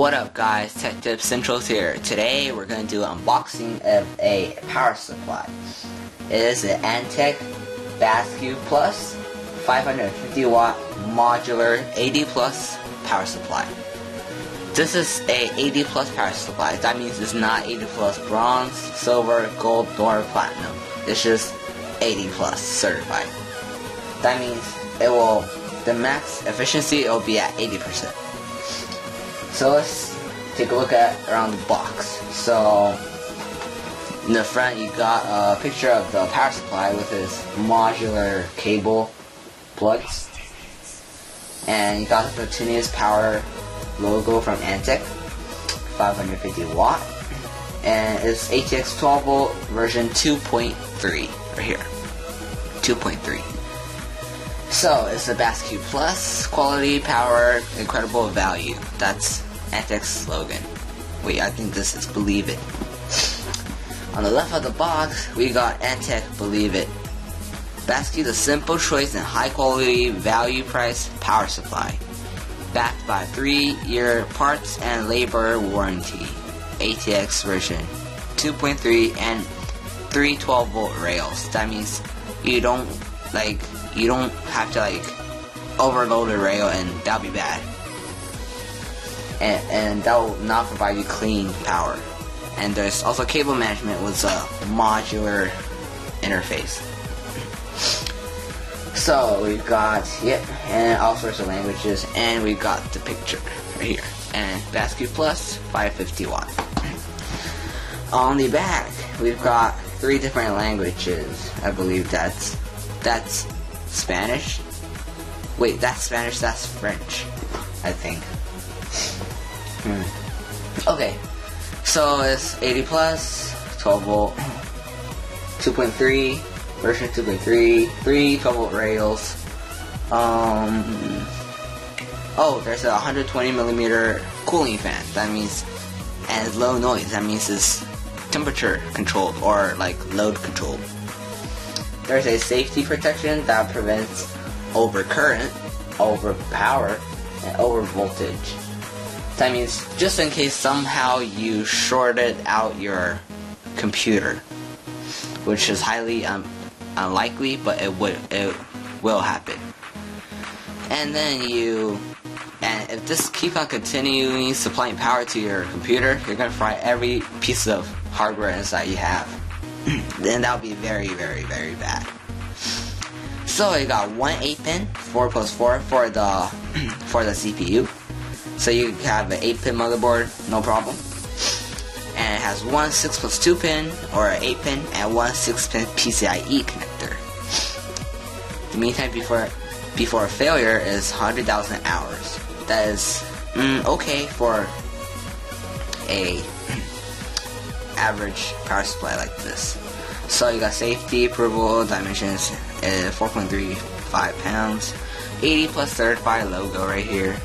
What up guys, Tech Tips Central's here. Today we're going to do an unboxing of a power supply. It is an Antec Basiq Plus 550 watt modular 80 plus power supply. This is a 80 plus power supply. That means it's not 80 plus bronze, silver, gold, nor platinum. It's just 80 plus certified. That means the max efficiency will be at 80%. So let's take a look at around the box. So in the front you got a picture of the power supply with its modular cable plugs, and you got the continuous power logo from Antec, 550 watt, and it's ATX 12 volt version 2.3 right here, 2.3. So it's the Basiq Plus, quality, power, incredible value. That's Antec's slogan. Wait, I think this is Believe It. On the left of the box, we got Antec Believe It. Basiq, the simple choice in high quality, value price power supply. Backed by 3-year parts and labor warranty. ATX version 2.3 and 3 12 volt rails. That means you don't have to overload the rail, and that'll be bad. And that will not provide you clean power. And there's also cable management with a modular interface. So we've got and all sorts of languages, and we got the picture right here. And Basiq Plus 550 watt. On the back, we've got 3 different languages. I believe that's Spanish. Wait, that's Spanish, that's French, I think. Okay, so it's 80 plus, 12 volt, 2.3, version 2.3, 3 12 volt rails. Oh, there's a 120 millimeter cooling fan. That means, and it's low noise. That means it's temperature controlled or like load controlled. There's a safety protection that prevents overcurrent, overpower, and overvoltage. That means just in case somehow you shorted out your computer, which is highly unlikely, but it will happen. And then if this keeps on continuing supplying power to your computer, you're gonna fry every piece of hardware inside you have. Then that'll be very, very, very bad. So you got one 8-pin 4+4 for the CPU. So you have an 8-pin motherboard, no problem. And it has one 6+2 pin or an 8-pin and one 6-pin PCIe connector. The mean time before failure is 100,000 hours. That is okay for a average power supply like this. So you got safety approval, dimensions 4.35 pounds, 80 plus certified logo right here.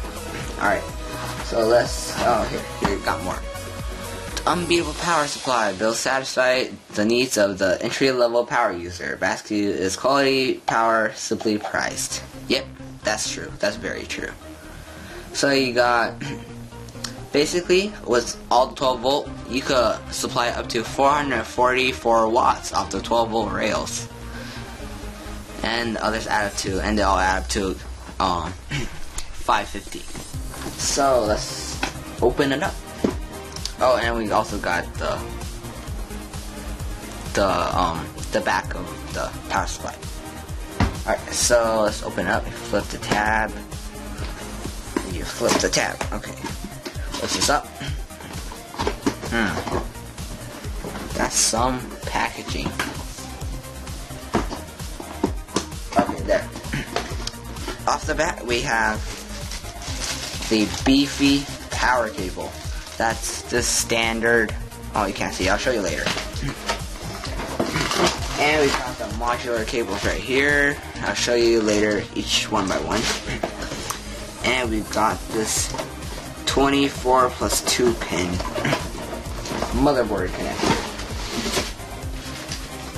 Alright, so here got more. The unbeatable power supply will satisfy the needs of the entry-level power user. Basiq is quality power simply priced. Yep, that's true. That's very true. So you got, basically, with all the 12 volt, you could supply up to 444 watts off the 12 volt rails. And others add up to, and they all add up to 550. So let's open it up. Oh, and we also got the back of the power supply. Alright, so let's open it up. Flip the tab. You flip the tab. Okay. Lift this up. That's some packaging. Okay, there. Off the bat, we have the beefy power cable. That's the standard. Oh, you can't see. I'll show you later. And we got the modular cables right here. I'll show you later, each one by one. And we've got this 24+2 pin motherboard connector.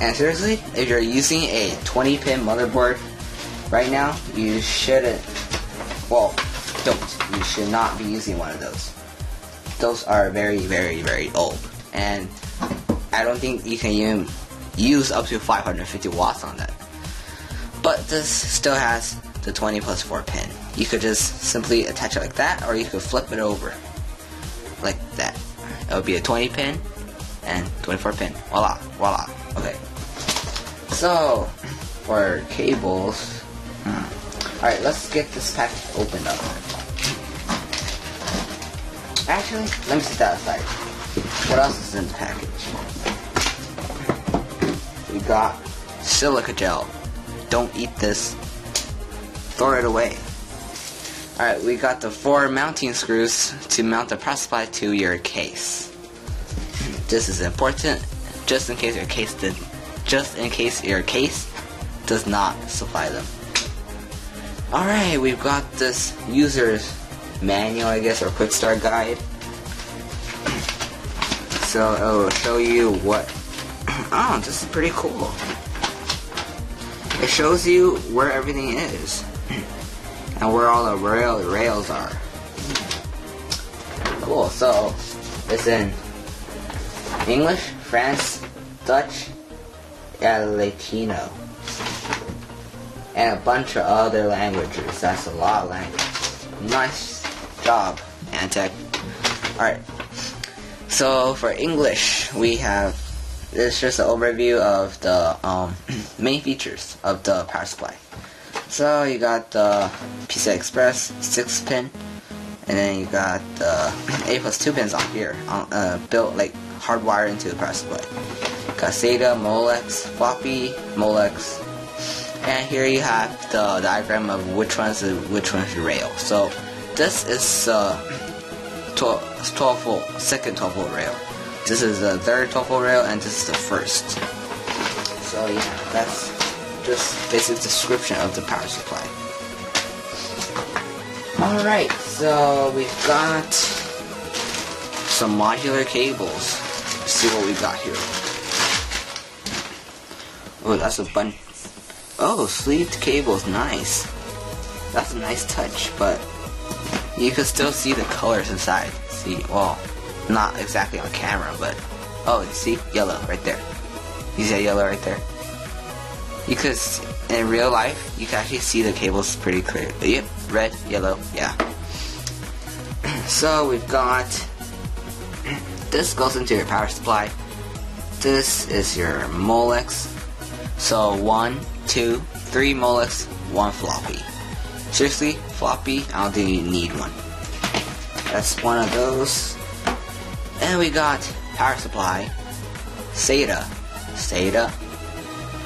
And seriously, if you're using a 20 pin motherboard right now, you shouldn't, well, don't. You should not be using one of those. those are very, very, very old, and I don't think you can even use up to 550 watts on that. But this still has the 20 plus 4 pin. You could just simply attach it like that, or you could flip it over like that. It would be a 20 pin and 24 pin. Voila, voila. Okay. So for cables, alright, let's get this package opened up. Actually, let me set that aside. What else is in the package? We got silica gel. Don't eat this. Throw it away. Alright, we got the 4 mounting screws to mount the power supply to your case. This is important just in case your case does not supply them. Alright, we've got this user's manual, I guess, or quick start guide. So it will show you what. Oh, this is pretty cool. It shows you where everything is and where all the rails are. Cool. So it's in English, France, Dutch, and Latino, and a bunch of other languages. That's a lot of languages. Nice job, Antec. Alright, so for English, we have, it's just an overview of the main features of the power supply. So you got the PCI Express 6 pin, and then you got the 8 plus 2 pins on here, built like hardwired into the power supply. Got SATA, Molex, floppy, Molex, and here you have the diagram of which one's rail. So this is 12 volt, second 12 volt rail. This is the third 12 volt rail, and this is the first. So yeah, that's just basic description of the power supply. Alright, so we've got some modular cables. Let's see what we got here. Oh, that's a bunch. Oh, sleeved cables, nice. That's a nice touch, but you can still see the colors inside. See, well, not exactly on camera, but oh, you see yellow right there. You see yellow right there? Because in real life, you can actually see the cables pretty clear. Yep, red, yellow, yeah. So we've got, this goes into your power supply. This is your Molex. So 1, 2, 3 Molex, 1 floppy. Seriously, floppy, I don't think you need one. That's one of those. And we got power supply, SATA,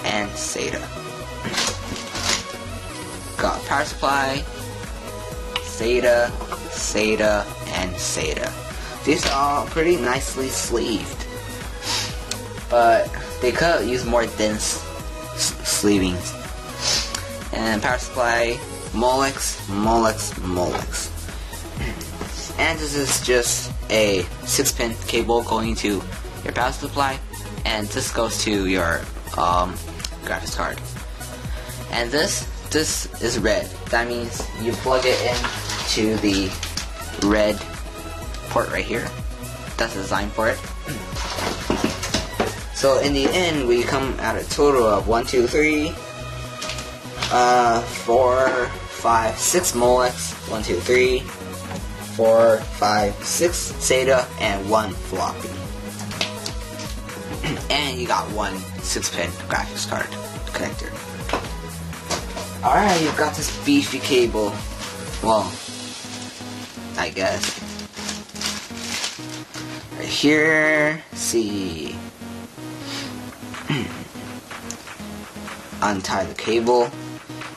and SATA. Got power supply, SATA, and SATA. These are all pretty nicely sleeved, but they could use more dense sleeving. And power supply, Molex. And this is just a 6-pin cable going to your power supply, and this goes to your graphics card. And this is red. That means you plug it into the red port right here. That's designed for it. So in the end, we come at a total of 4, 5, 6 Molex, 1, 2, 3, 4, 5, 6 SATA, and 1 floppy. And you got 1 6-pin graphics card connector. Alright, you've got this beefy cable. Well, I guess. Right here, see. Untie the cable.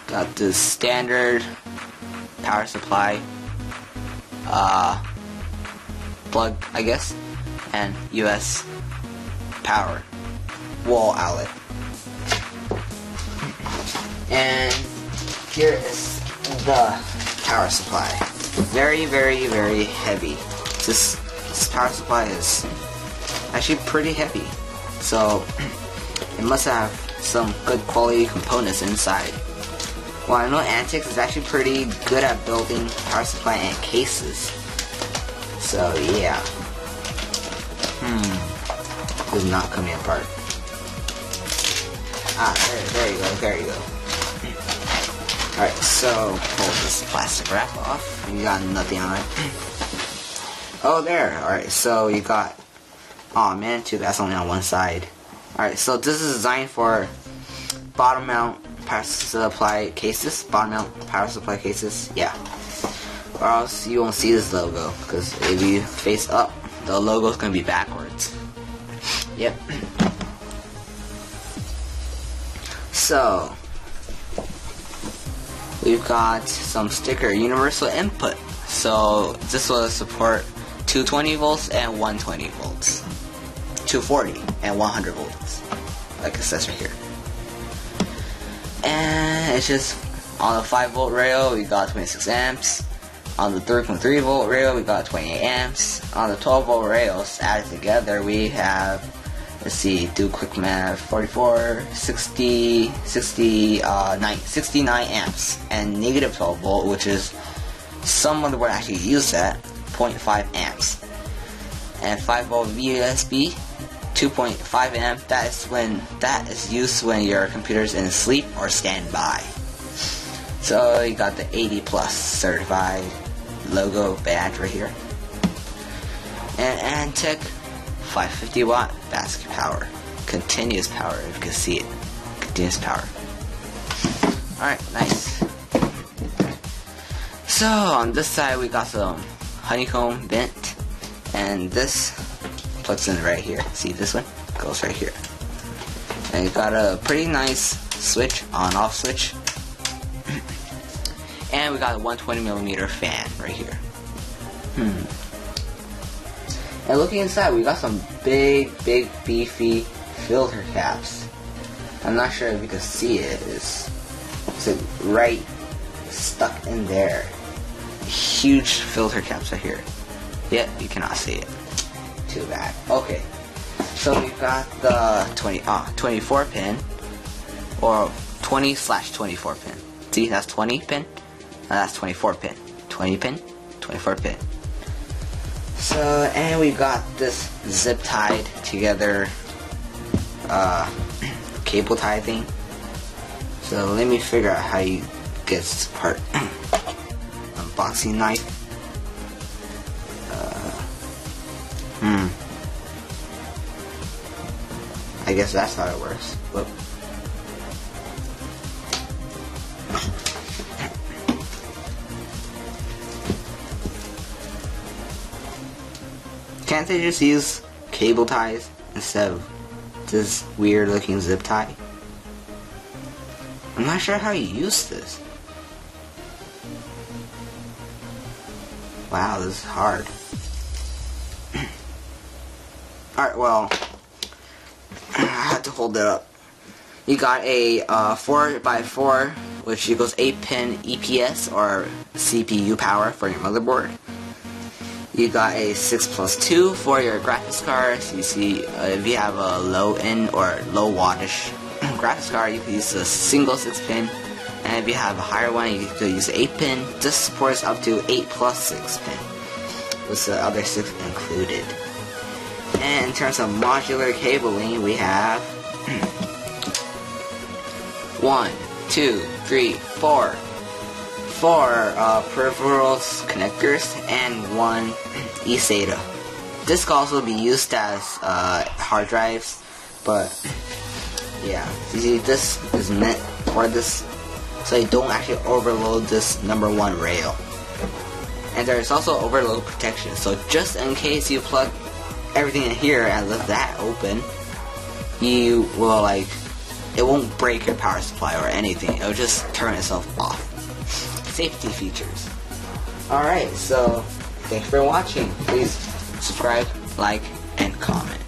Got this standard power supply plug, I guess, and US power wall outlet. And here is the power supply. Very, very, very heavy. This power supply is actually pretty heavy, so it must have some good quality components inside. Well, I know Antec is actually pretty good at building power supply and cases. So yeah. This is not coming apart. There you go, there you go. Alright, so pull this plastic wrap off. You got nothing on it. Oh, there. Alright, so you got... Aw, man, too, that's only on one side. Alright, so this is designed for bottom mount power supply cases. Bottom mount power supply cases, yeah. Or else you won't see this logo, because if you face up, the logo's gonna be backwards. Yep. So, we've got some sticker universal input. So this will support 220 volts and 120 volts, 240 and 100 volts, like it says right here. And it's just on the 5 volt rail we got 26 amps. On the 3.3 volt rail we got 28 amps. On the 12 volt rails added together we have, let's see, do quick math, 44, 60, 69 amps. And negative 12 volt, which is some motherboard actually use that, 0.5 amps. And 5 volt USB, 2.5 amp. That is used when your computer's in sleep or standby. So you got the 80 plus certified logo badge right here. And Antec 550 watt Basiq power, continuous power, if you can see it, continuous power. Alright, nice. So on this side we got some honeycomb vent, and this plugs in right here. See, this one goes right here. And you got a pretty nice switch, on-off switch. And we got a 120mm fan right here. And looking inside, we got some big beefy filter caps. I'm not sure if you can see it. It's right stuck in there. Huge filter caps right here. Yep, you cannot see it. Too bad. Okay, so we've got the 24 pin, or 20/24 pin. See, that's 20 pin, and that's 24 pin. 20 pin, 24 pin. So, and we got this zip tied together cable tie thing. So let me figure out how you get this part. Unboxing knife. I guess that's how it works. Whoop. Can't they just use cable ties instead of this weird looking zip tie? I'm not sure how you use this. Wow, this is hard. Alright, well, I had to hold it up. You got a 4x4, which equals 8-pin EPS or CPU power for your motherboard. You got a 6+2 for your graphics card. So you see, if you have a low end or low wattage graphics card, you can use a single 6-pin. And if you have a higher one, you can use 8-pin. This supports up to 8+6-pin, with the other 6 included. And in terms of modular cabling, we have 1, 2, 3, 4 peripherals connectors and 1 eSATA. This can also be used as hard drives, but yeah, you see, this is meant for this, so you don't actually overload this #1 rail. And there's also overload protection, so just in case you plug everything in here and leave that open, you will it won't break your power supply or anything. It'll just turn itself off. Safety features. Alright, so thanks for watching. Please subscribe, like, and comment.